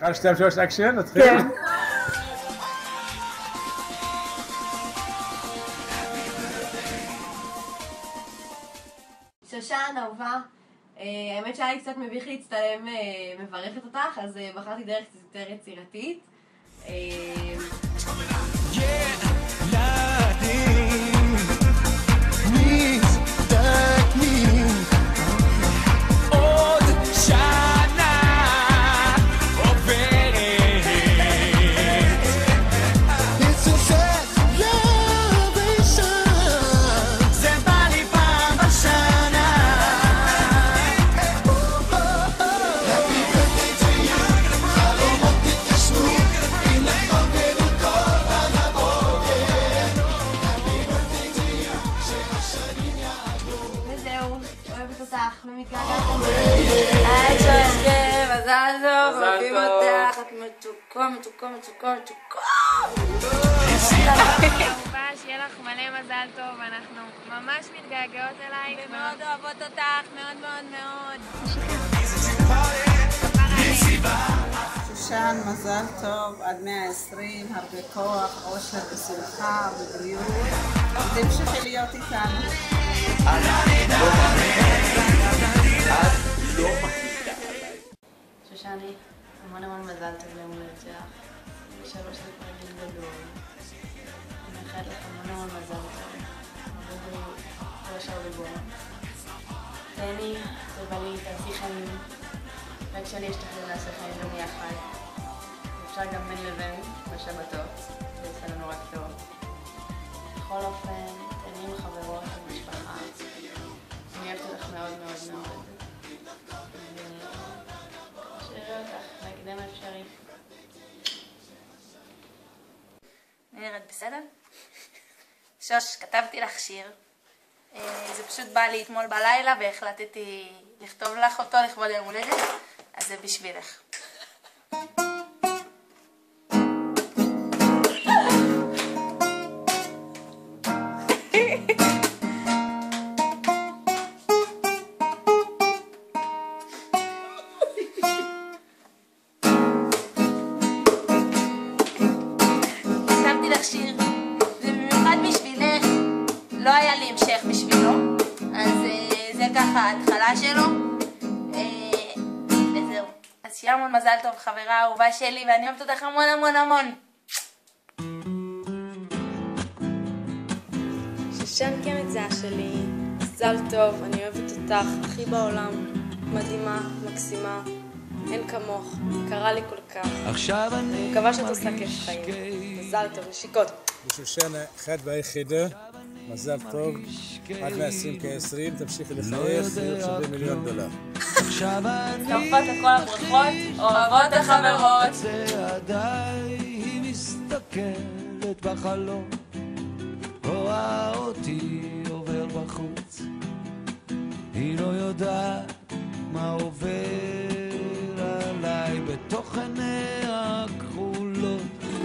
1, 2, 3, אקשן, נתחיל? כן. שושן, אהובה, האמת שהיה לי קצת מביך להצטלם מברכת אותך, אז בחרתי דרך קצת יותר יצירתית. אוהבת אותך, ומתגעגעת. היי שושן, מזל טוב, אוהבים אותך, את מתוקה, מתוקה, מתוקה, מתוקה. אהובה, שיהיה לך מלא מזל טוב, אנחנו ממש מתגעגעות אלייך ומאוד אוהבות אותך, מאוד מאוד מאוד. שושן, מזל טוב, עד 120, הרבה כוח, אושר ושמחה ובריאות. תמשיכי להיות איתנו. שושני, המון המון מזל טוב ליום הולדת שלך. 3 זה גיל גדול. אני מאחלת לך המון המון מזל טוב. הרבה בריאות, אושר ובריאות. תהני, תבלי, תעשי חיים. רק שאני אשתחרר לעשות חיים גם יחד. אפשר גם בין לבין בשבתות, זה יעשה לנו רק טוב. בכל אופן, תהני עם חברות ומשפחה. אני אוהבת אותך מאוד מאוד מאוד. ושאראה אותך בהקדם האפשרי. נראית בסדר? שוש, כתבתי לך שיר. זה פשוט בא לי אתמול בלילה והחלטתי לכתוב לך אותו לכבוד יום הולדת, אז זה בשבילך. כתבתי לך שיר, ובמיוחד בשבילך, לא היה לי המשך בשבילו, אז זה ככה ההתחלה שלו, וזהו. אז שיהיה המון מזל טוב, חברה אהובה שלי, ואני אוהבת אותך המון המון המון. שושן כמצאה שלי, מזל טוב, אני אוהבת אותך, הכי בעולם, מדהימה, מקסימה, אין כמוך, קרה לי כל כך. אני מקווה שאת עושה כיף חיים. מזל טוב, נשיקות. ושושן, אחד והיחידה, מזל טוב, עד 120 כ-20, תמשיכי לחייך, $70 מיליון. מצטרפות לכל הברכות, אוהבות החברות. היא מסתכלת בחלום, רואה אותי עובר בחוץ, היא לא יודעת מה עובר עליי בתוך עיניה.